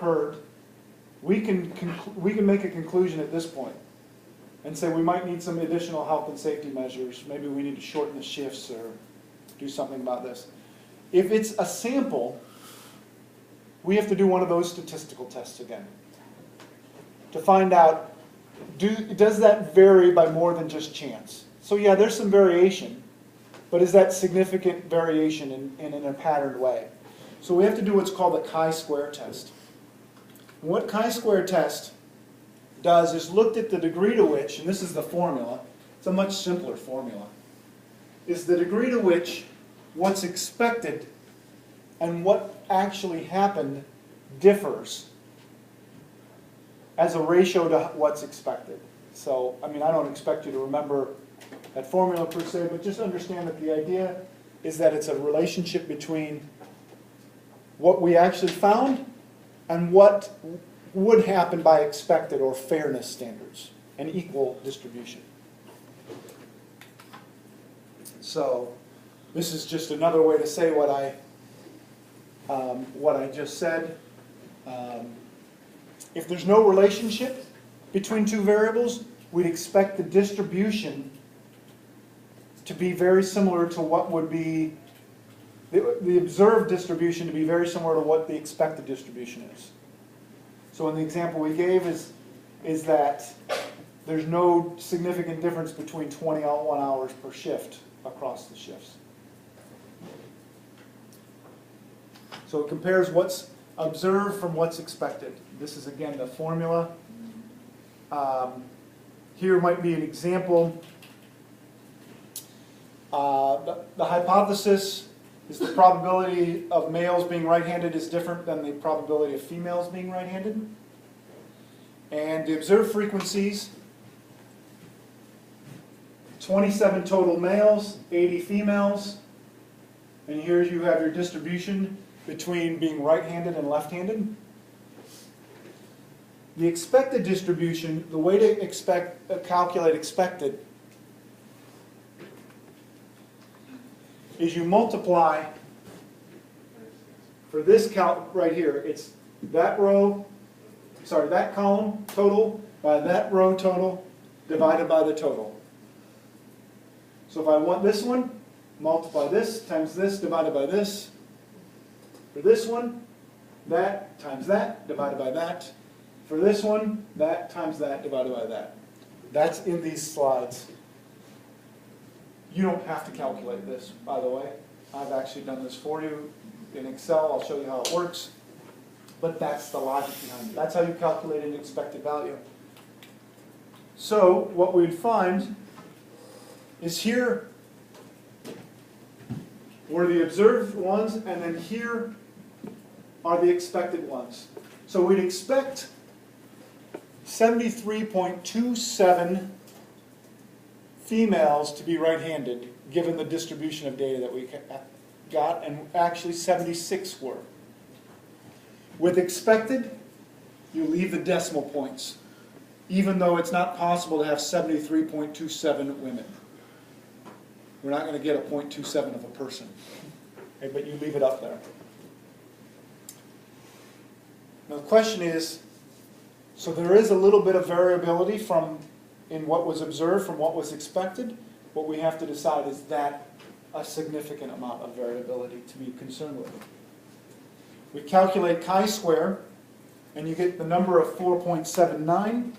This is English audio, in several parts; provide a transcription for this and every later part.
occurred, we can make a conclusion at this point and say we might need some additional health and safety measures. Maybe we need to shorten the shifts or do something about this. If it's a sample, we have to do one of those statistical tests again to find out, does that vary by more than just chance? So yeah, there's some variation, but is that significant variation in a patterned way? So we have to do what's called the chi-square test. And what chi-square test does is looked at the degree to which, and this is the formula, it's a much simpler formula, is the degree to which what's expected and what actually happened differs as a ratio to what's expected. So, I mean, I don't expect you to remember that formula per se, but just understand that the idea is that it's a relationship between what we actually found and what would happen by expected or fairness standards, an equal distribution. So this is just another way to say what I just said. If there's no relationship between two variables, we'd expect the distribution to be very similar to what would be, the observed distribution to be very similar to what the expected distribution is. So in the example we gave is that there's no significant difference between 21 hours per shift across the shifts. So it compares what's observed from what's expected. This is again the formula. Here might be an example. The hypothesis is the probability of males being right-handed is different than the probability of females being right-handed. And the observed frequencies, 27 total males, 80 females. And here you have your distribution between being right-handed and left-handed. The expected distribution, the way to calculate expected is you multiply, for this count right here, it's that row, sorry, that column total by that row total divided by the total. So if I want this one, multiply this times this divided by this. For this one, that times that divided by that. For this one, that times that divided by that. That's in these slides. You don't have to calculate this, by the way. I've actually done this for you in Excel. I'll show you how it works. But that's the logic behind it. That's how you calculate an expected value. So what we'd find is here were the observed ones, and then here are the expected ones. So we'd expect 73.27 females to be right-handed, given the distribution of data that we got, and actually 76 were. With expected, you leave the decimal points, even though it's not possible to have 73.27 women. We're not going to get a 0.27 of a person, okay, but you leave it up there. Now the question is, so there is a little bit of variability in what was observed from what was expected. What we have to decide, is that a significant amount of variability to be concerned with? We calculate chi-square, and you get the number of 4.79.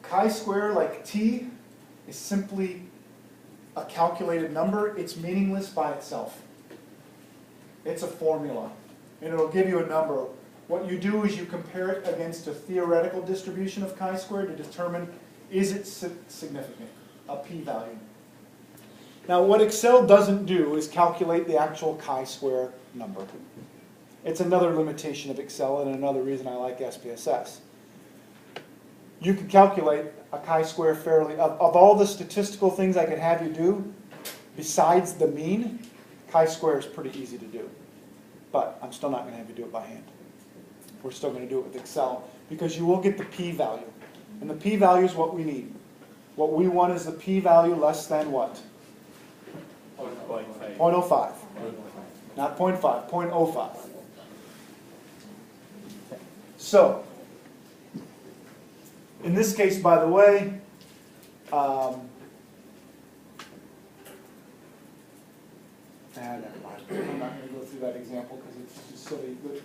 Chi-square, like t, is simply a calculated number. It's meaningless by itself. It's a formula, and it'll give you a number. What you do is you compare it against a theoretical distribution of chi-square to determine, is it significant, a p-value. Now what Excel doesn't do is calculate the actual chi-square number. It's another limitation of Excel and another reason I like SPSS. You can calculate a chi-square fairly, of all the statistical things I could have you do, besides the mean, chi-square is pretty easy to do. But I'm still not going to have you do it by hand. We're still going to do it with Excel, because you will get the p-value. And the p-value is what we need. What we want is the p-value less than what? 0.05. Not 0.5, 0.05. So, in this case, by the way, never mind. I'm not going to go through that example because it's just silly. But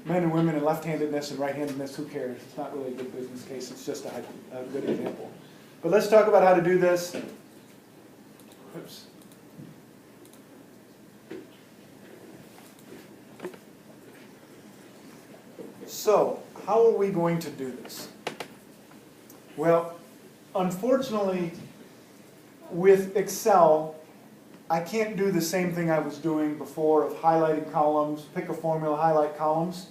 men and women and left-handedness and right-handedness, who cares? It's not really a good business case. It's just a good example. But let's talk about how to do this. Oops. So, how are we going to do this? Well, unfortunately, with Excel, I can't do the same thing I was doing before of highlighting columns, pick a formula, highlight columns.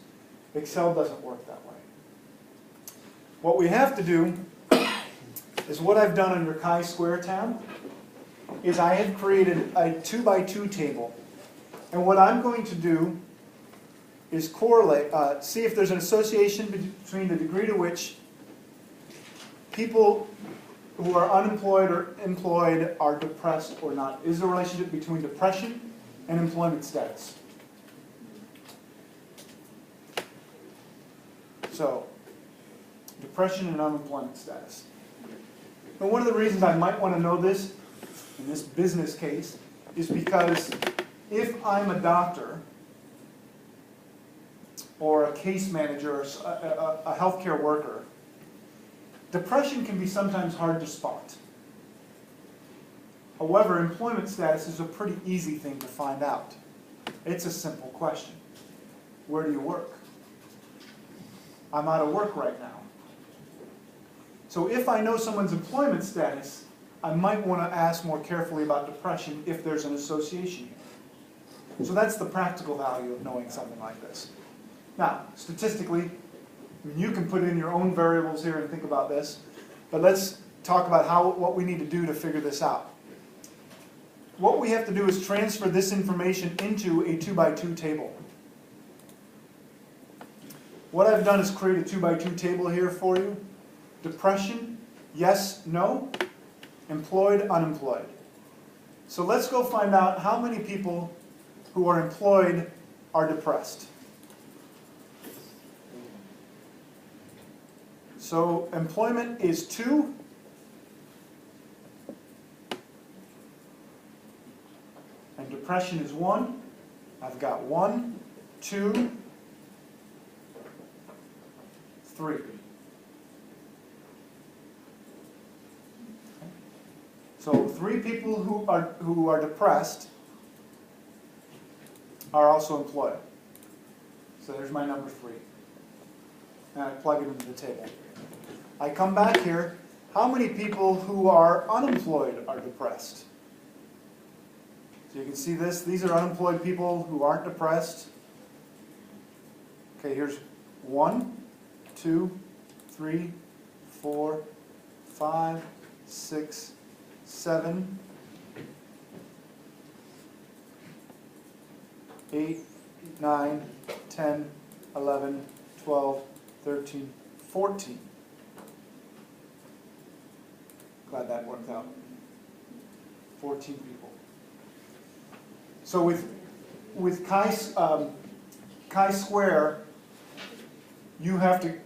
Excel doesn't work that way. What we have to do is what I've done on your chi-square tab, is I have created a 2x2 table. And what I'm going to do is correlate, see if there's an association between the degree to which people who are unemployed or employed are depressed or not. Is there a relationship between depression and employment status? So, depression and unemployment status. And one of the reasons I might want to know this in this business case is because if I'm a doctor or a case manager or a healthcare worker, depression can be sometimes hard to spot. However, employment status is a pretty easy thing to find out. It's a simple question. Where do you work? I'm out of work right now. So if I know someone's employment status, I might want to ask more carefully about depression if there's an association here. So that's the practical value of knowing something like this. Now, statistically, you can put in your own variables here and think about this, but let's talk about what we need to do to figure this out. What we have to do is transfer this information into a 2x2 table. What I've done is create a 2x2 table here for you. Depression, yes, no. Employed, unemployed. So let's go find out how many people who are employed are depressed. So employment is 2. And depression is 1. I've got 1, 2, 3. So 3 people who are depressed are also employed. So there's my number 3. And I plug it into the table. I come back here. How many people who are unemployed are depressed? So you can see this. These are unemployed people who aren't depressed. Okay, here's 1, 2, 3, 4, 5, 6, 7, 8, 9, 10, 11, 12, 13, 14. Glad that worked out. 14 people. So with chi-square, you have to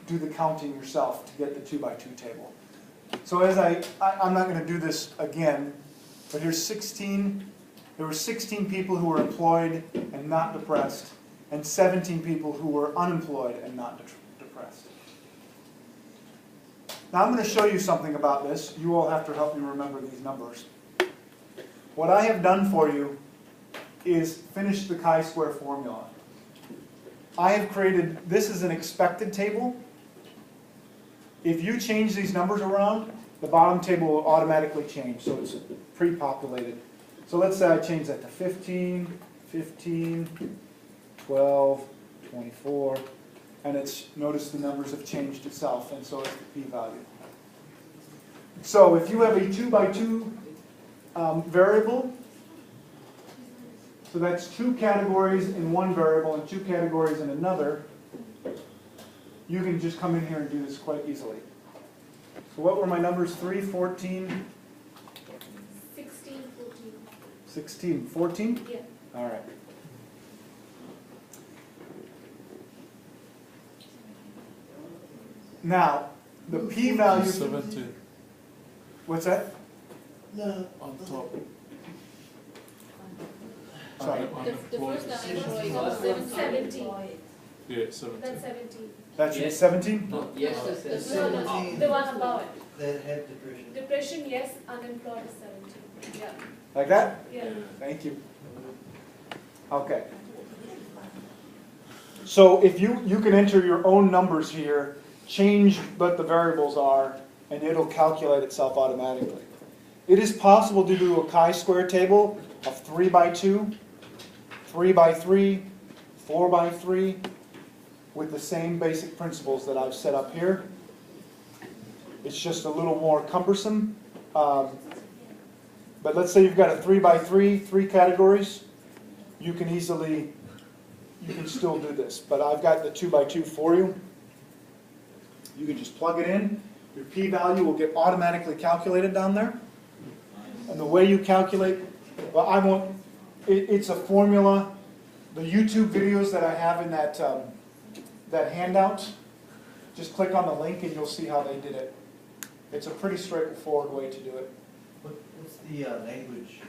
do the counting yourself to get the 2x2 table. So as I'm not going to do this again, but here's 16. There were 16 people who were employed and not depressed, and 17 people who were unemployed and not depressed. Now I'm going to show you something about this. You all have to help me remember these numbers. What I have done for you is finish the chi-square formula. I have created, this is an expected table. If you change these numbers around, the bottom table will automatically change, so it's pre-populated. So let's say I change that to 15, 15, 12, 24, and notice the numbers have changed itself, and so is the p-value. So if you have a 2x2 variable, so that's 2 categories in one variable and 2 categories in another, you can just come in here and do this quite easily. So what were my numbers? 3, 14? 16, 14. 16, 14? Yeah. All right. Now, the p-value, 17 what's that? No. on top. Sorry. The first unemployed was 17. Yeah, 17. That's 17. That's Yes. 17? No, yes, No, yes. no, the one above it. That had depression. Depression, yes, unemployed is 17. Yeah, Like that? yeah. Thank you. Okay. So if you can enter your own numbers here, change what the variables are, and it'll calculate itself automatically. It is possible to do a chi-square table of 3 by 2, 3 by 3, 4 by 3, with the same basic principles that I've set up here. It's just a little more cumbersome. But let's say you've got a 3 by 3, 3 categories. You can still do this. But I've got the 2 by 2 for you. You can just plug it in. Your p-value will get automatically calculated down there. And the way you calculate, well, I won't, it's a formula. The YouTube videos that I have in that handout, just click on the link and you'll see how they did it. It's a pretty straightforward way to do it. What's the language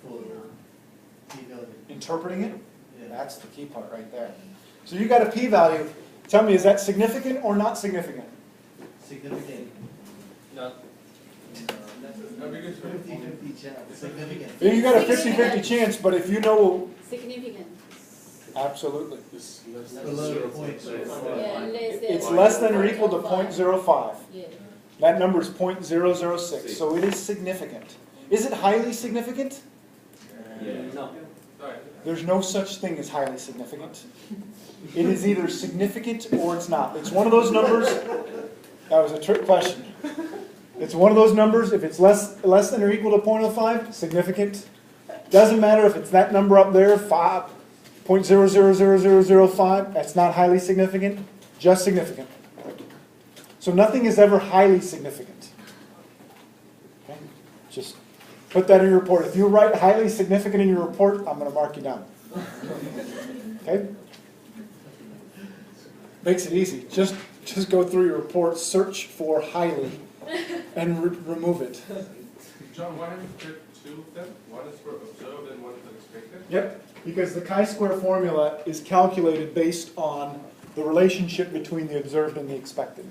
for the p-value? Interpreting it, Yeah. that's the key part right there. So you got a p-value. Tell me, is that significant or not significant? Significant. No. No, because 50-50 chance. Significant. Yeah, you got a 50-50 chance, but if you know, Significant. absolutely. it's less than Below 0.05. Yeah, less than. It's less than or equal to 0.05. Yeah. That number is 0.006, so it is significant. Is it highly significant? No. There's no such thing as highly significant. It is either significant or it's not. It's one of those numbers. That was a trick question. It's one of those numbers. If it's less than or equal to 0.05, significant. Doesn't matter if it's that number up there, 0.000005. That's not highly significant. Just significant. So nothing is ever highly significant. Okay? Just put that in your report. If you write highly significant in your report, I'm going to mark you down. Okay? Makes it easy. Just go through your report, search for highly, and remove it. John, why have you picked two of them? One is for observed and one is unexpected? Yep, because the chi-square formula is calculated based on the relationship between the observed and the expected.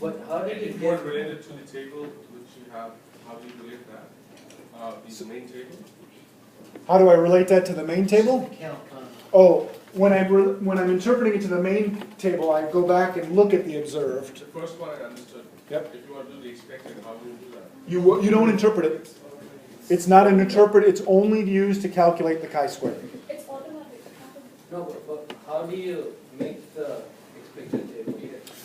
But how did If it you are get? related to the table which you have, how do you relate that? The main table? How do I relate that to the main table? Count on. Oh, when I'm interpreting it to the main table, I go back and look at the observed. The first one I understood. Yep. If you want to do the expected, how do you do that? You don't interpret it. It's not an interpret, it's only used to calculate the chi-square. It's automatic. No, but how do you make the expected table?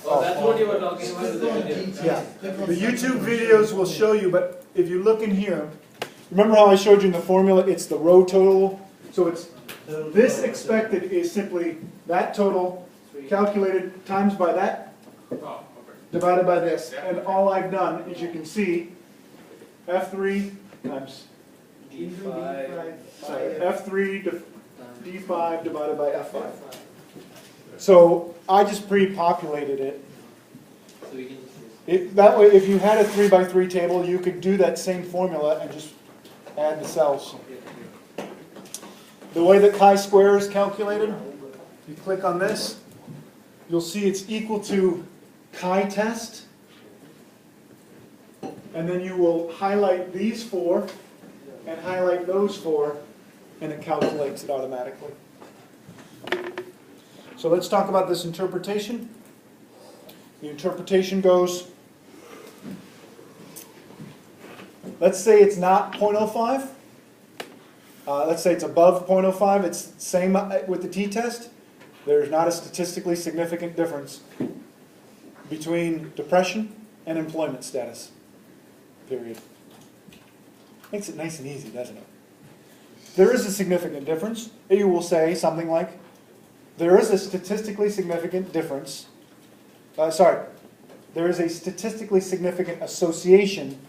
Oh. Oh, that's what you were talking about in the video. Yeah, the YouTube videos will show you, but if you look in here, remember how I showed you in the formula, it's the row total? So it's, this expected is simply that total calculated times by that Oh, okay. divided by this. And all I've done, as you can see, F3 times, D5. sorry, F3 to D5 divided by F5. So I just pre-populated it. So we can just That way, if you had a 3 by 3 table, you could do that same formula and just add the cells. The way that chi-square is calculated, you click on this, you'll see it's equal to chi-test, and then you will highlight these four and highlight those four, and it calculates it automatically. So let's talk about this interpretation. The interpretation goes, let's say it's not 0.05. Let's say it's above 0.05. It's same with the t-test. There's not a statistically significant difference between depression and employment status. Period. Makes it nice and easy, doesn't it? There is a significant difference. You will say something like, there is a statistically significant difference. There is a statistically significant association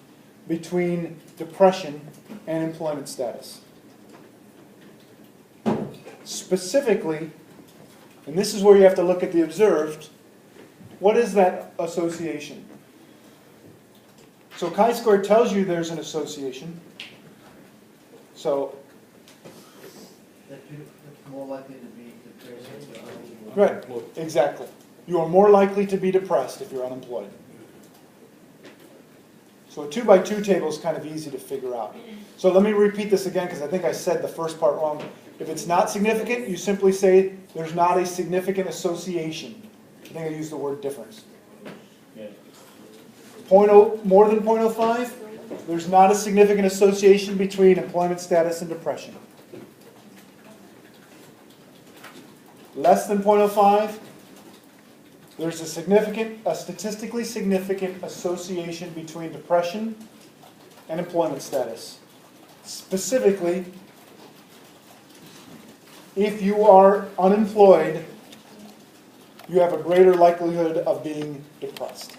between depression and employment status. Specifically, and this is where you have to look at the observed, What is that association? So chi-square tells you there's an association. So, That you're more likely to be depressed. right, exactly. You are more likely to be depressed if you're unemployed. So a 2x2 table is kind of easy to figure out. So let me repeat this again because I think I said the first part wrong. If it's not significant, you simply say there's not a significant association. I think I used the word difference. More than 0.05, there's not a significant association between employment status and depression. Less than 0.05, there's a statistically significant association between depression and employment status. Specifically, if you are unemployed, you have a greater likelihood of being depressed.